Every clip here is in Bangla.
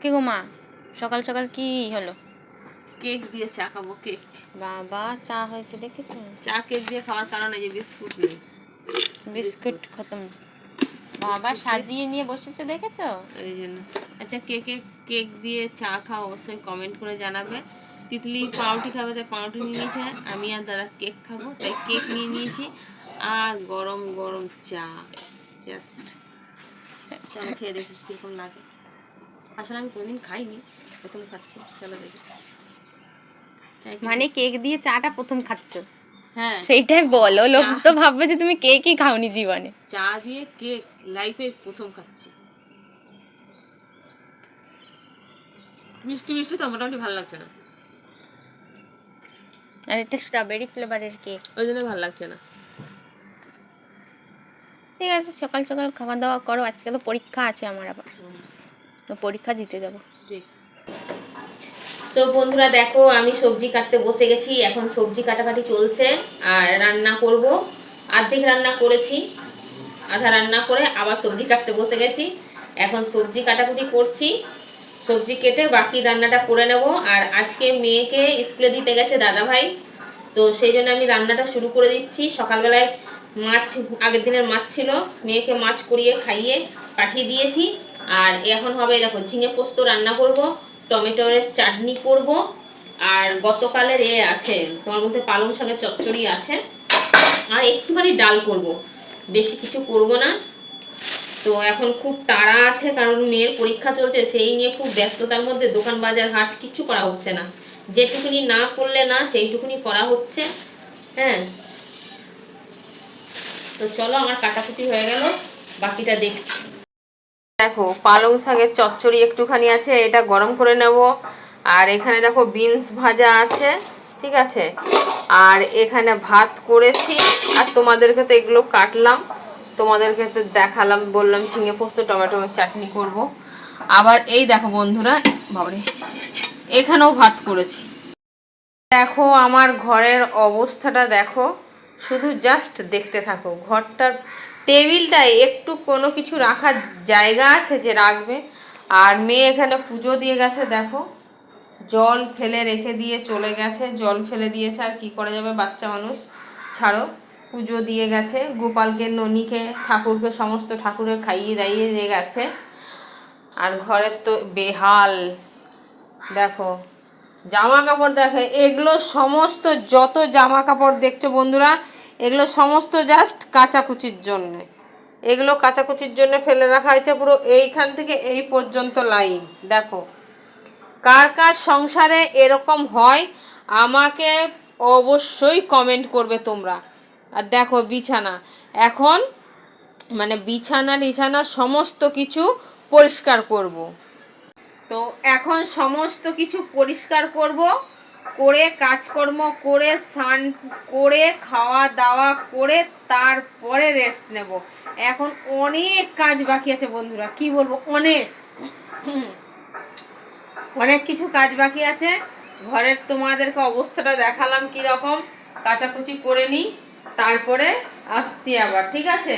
কি গো মা, সকাল সকাল কি হলো? কেক দিয়ে চা খাবো। কেক, বাবা চা হয়েছে দেখেছো? চা কেক দিয়ে খাওয়ার কারণে যে বিস্কুট নেই, বিস্কুট খতম। বাবা সাজিয়ে নিয়ে বসেছে দেখেছো? ওই জন্য। আচ্ছা, কেক দিয়ে চা খাও অবশ্যই কমেন্ট করে জানাবে। তিতলি পাউরুটি খাবে তাই পাউরুটি নিয়ে নিয়েছে, আমি আর দাদা কেক খাবো তাই কেক নিয়ে নিয়েছি, আর গরম গরম চা। জাস্ট চলো খেয়ে দেখি কীরকম লাগে। আসলে আমি কোনোদিন খাইনি, প্রথম খাচ্ছি। চলো দেখি। মানে কেক দিয়ে চাটা প্রথম খাচ্ছ? হ্যাঁ, সেইটাই বলো, লোক তো ভাববে যে তুমি কেকই খাওনি জীবনে। চা দিয়ে কেক লাইফে প্রথম খাচ্ছি। মিষ্টি মিষ্টি তো মোটামুটি ভালো লাগছে না, আর এটা স্ট্রবেরি ফ্লেভারের কেক, ওই জন্য ভালো লাগছে না। ঠিক আছে, সকাল সকাল খাওয়া দাওয়া করো, আজকে তো পরীক্ষা আছে আমার, আবার তো পরীক্ষা দিতে যাবো। ঠিক। তো বন্ধুরা দেখো, আমি সবজি কাটতে বসে গেছি, এখন সবজি কাটাকাটি চলছে আর রান্না করব। অর্ধেক রান্না করেছি, আধা রান্না করে আবার সবজি কাটতে বসে গেছি। এখন সবজি কাটাকুটি করছি, সবজি কেটে বাকি রান্নাটা করে নেব। আর আজকে মেয়েকে স্কুলে দিতে গেছে দাদা ভাই, তো সেই জন্য আমি রান্নাটা শুরু করে দিচ্ছি। সকালবেলায় মাছ, আগের দিনের মাছ ছিল, মেয়েকে মাছ করিয়ে খাইয়ে পাঠিয়ে দিয়েছি। আর এখন হবে দেখো ঝিঙে পোস্ত রান্না করব, টমেটোর চাটনি করব, আর গতকালের আছে তোমার বলতে পালং শাকের চচ্চড়ি আছে, আর একটুখানি ডাল করব, বেশি কিছু করব না। তো এখন খুব তাড়া আছে, কারণ মেয়ের পরীক্ষা চলছে, সেই নিয়ে খুব ব্যস্ততার মধ্যে দোকান বাজার হাট কিচ্ছু করা হচ্ছে না। যেটুকুনি না করলে না সেইটুকুনি করা হচ্ছে। হ্যাঁ, তো চলো, আমার কাটাকুটি হয়ে গেল, বাকিটা দেখছি। দেখো পালং শাকের চচ্চড়ি একটুখানি আছে, এটা গরম করে নেব। আর এখানে দেখো বিনস ভাজা আছে, ঠিক আছে। আর এখানে ভাত করেছি, আর তোমাদেরকে তো এগুলো কাটলাম, তোমাদেরকে তো দেখালাম, বললাম ঝিঙে পোস্ত টমেটো চাটনি করব। আবার এই দেখো বন্ধুরা, বাবারে, এখানেও ভাত করেছি। দেখো আমার ঘরের অবস্থাটা দেখো, শুধু জাস্ট দেখতে থাকো। ঘরটার টেবিলটায় একটু কোনো কিছু রাখার জায়গা আছে যে রাখবে? আর মেয়ে এখানে পুজো দিয়ে গেছে, দেখো জল ফেলে রেখে দিয়ে চলে গেছে, জল ফেলে দিয়েছে, আর কি করা যাবে, বাচ্চা মানুষ, ছাড়ো। পুজো দিয়ে গেছে, গোপালকে, ননীকে, ঠাকুরকে, সমস্ত ঠাকুরের খাইয়ে দাইয়ে দিয়ে গেছে। আর ঘরের তো বেহাল দেখো, জামা কাপড় দেখে, এগুলো সমস্ত যত জামা কাপড় দেখছো বন্ধুরা, এগুলো সমস্ত জাস্ট কাচাকুচির জন্যে, এগুলো কাচাকুচির জন্য ফেলে রাখা হয়েছে। পুরো এইখান থেকে এই পর্যন্ত লাইন দেখো। কার কার সংসারে এরকম হয় আমাকে অবশ্যই কমেন্ট করবে তোমরা। আর দেখো বিছানা, এখন মানে বিছানা সমস্ত কিছু পরিষ্কার করব। তো এখন সমস্ত কিছু পরিষ্কার করব, করে কাজকর্ম করে স্নান করে খাওয়া দাওয়া করে তারপরে রেস্ট নেব। এখন অনেক কাজ বাকি আছে বন্ধুরা, কি বলবো, অনেক অনেক কিছু কাজ বাকি আছে। ঘরের তোমাদেরকে অবস্থাটা দেখালাম কীরকম, কাচাকুচি করে নিই, তারপরে আসছি আবার, ঠিক আছে।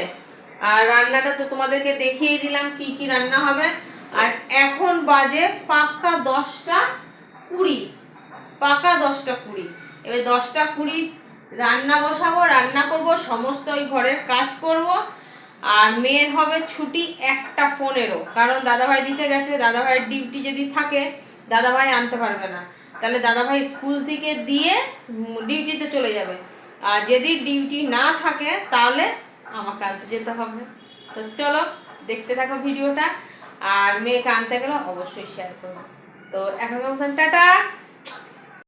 আর রান্নাটা তো তোমাদেরকে দেখিয়ে দিলাম কি কি রান্না হবে। আর এখন বাজে পাক্কা 10টা 20, পাকা 10টা 20। এবার 10টা 20 রান্না বসাবো, রান্না করব, সমস্ত ওই ঘরের কাজ করব। আর মেয়ের হবে ছুটি 1টা 15, কারণ দাদাভাই দিতে গেছে, দাদাভাইয়ের ডিউটি যদি থাকে দাদাভাই আনতে পারবে না, তাহলে দাদাভাই স্কুল থেকে দিয়ে ডিউটিতে চলে যাবে। আর যদি ডিউটি না থাকে তাহলে আমাকে আনতে যেতে হবে। তো চলো দেখতে থাকো ভিডিওটা, আর মেয়েকে আনতে গেলে অবশ্যই শেয়ার করবো। তো এখন টাটা।